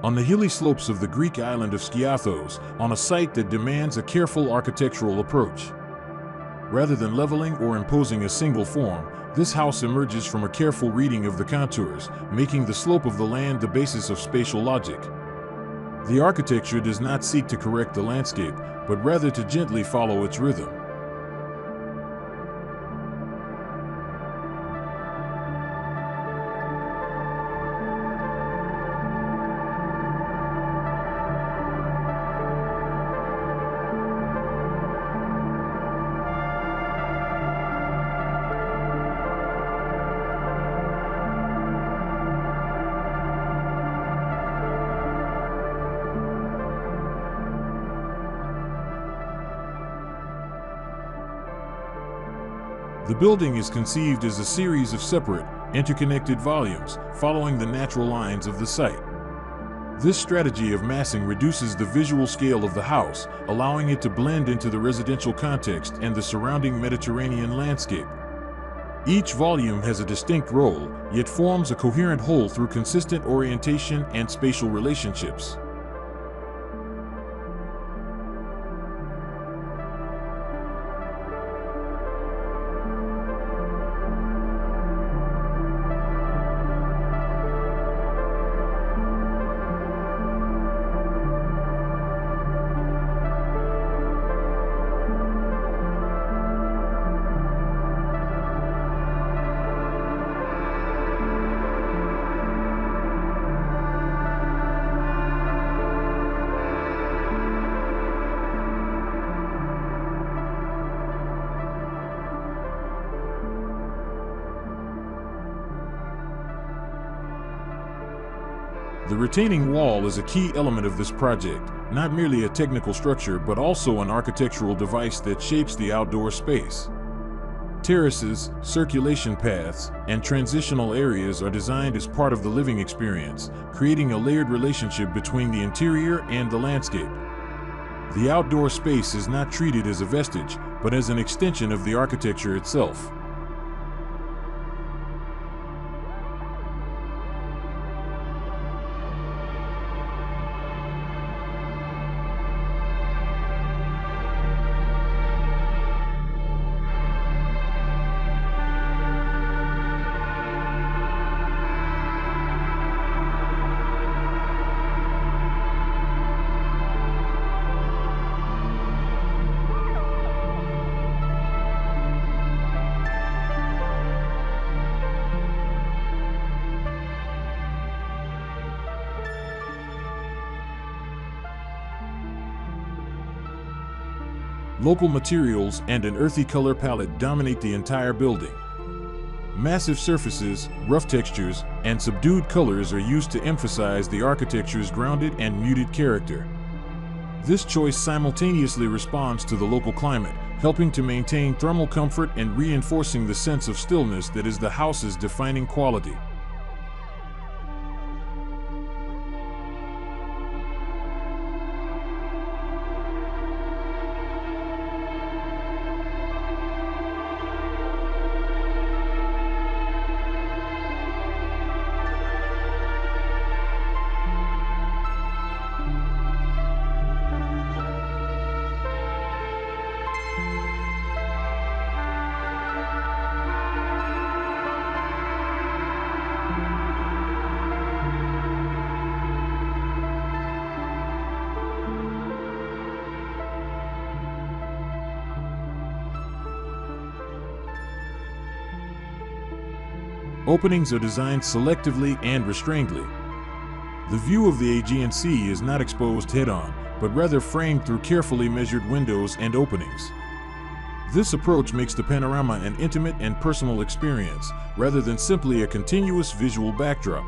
On the hilly slopes of the Greek island of Skiathos, on a site that demands a careful architectural approach. Rather than leveling or imposing a single form, this house emerges from a careful reading of the contours, making the slope of the land the basis of spatial logic. The architecture does not seek to correct the landscape, but rather to gently follow its rhythm. The building is conceived as a series of separate, interconnected volumes, following the natural lines of the site. This strategy of massing reduces the visual scale of the house, allowing it to blend into the residential context and the surrounding Mediterranean landscape. Each volume has a distinct role, yet forms a coherent whole through consistent orientation and spatial relationships. The retaining wall is a key element of this project, not merely a technical structure but also an architectural device that shapes the outdoor space. Terraces, circulation paths, and transitional areas are designed as part of the living experience, creating a layered relationship between the interior and the landscape. The outdoor space is not treated as a vestige, but as an extension of the architecture itself. Local materials and an earthy color palette dominate the entire building. Massive surfaces, rough textures, and subdued colors are used to emphasize the architecture's grounded and muted character. This choice simultaneously responds to the local climate, helping to maintain thermal comfort and reinforcing the sense of stillness that is the house's defining quality. Openings are designed selectively and restrainedly. The view of the Aegean Sea is not exposed head-on, but rather framed through carefully measured windows and openings. This approach makes the panorama an intimate and personal experience, rather than simply a continuous visual backdrop.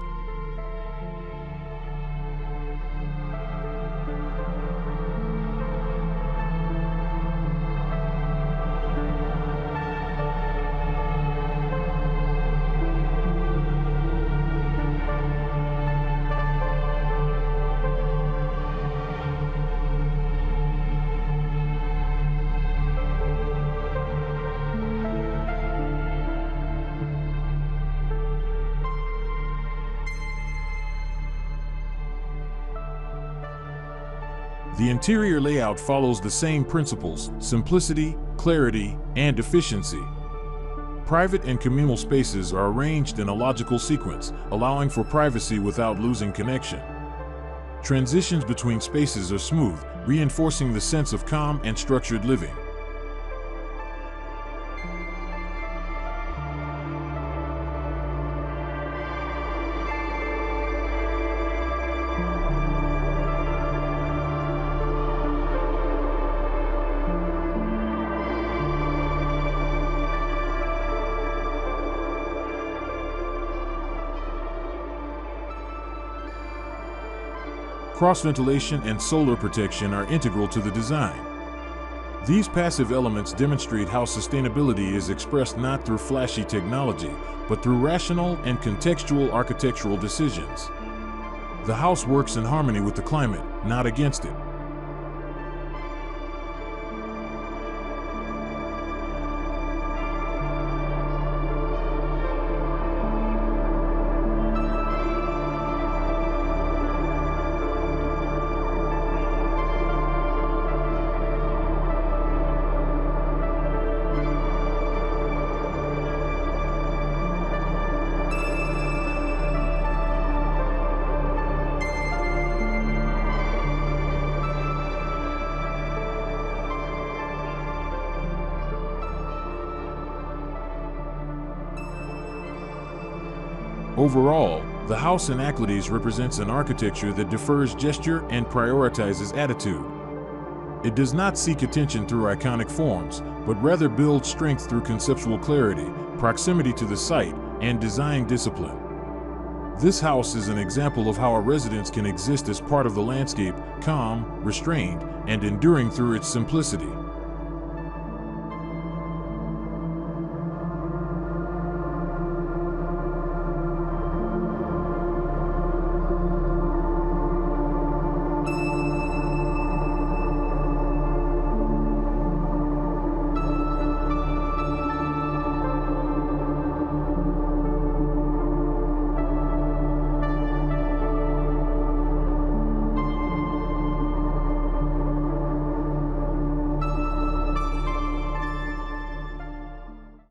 The interior layout follows the same principles: simplicity, clarity, and efficiency. Private and communal spaces are arranged in a logical sequence, allowing for privacy without losing connection. Transitions between spaces are smooth, reinforcing the sense of calm and structured living. Cross-ventilation and solar protection are integral to the design. These passive elements demonstrate how sustainability is expressed not through flashy technology, but through rational and contextual architectural decisions. The house works in harmony with the climate, not against it. Overall, the house in Achladies represents an architecture that defers gesture and prioritizes attitude. It does not seek attention through iconic forms, but rather builds strength through conceptual clarity, proximity to the site, and design discipline. This house is an example of how a residence can exist as part of the landscape, calm, restrained, and enduring through its simplicity.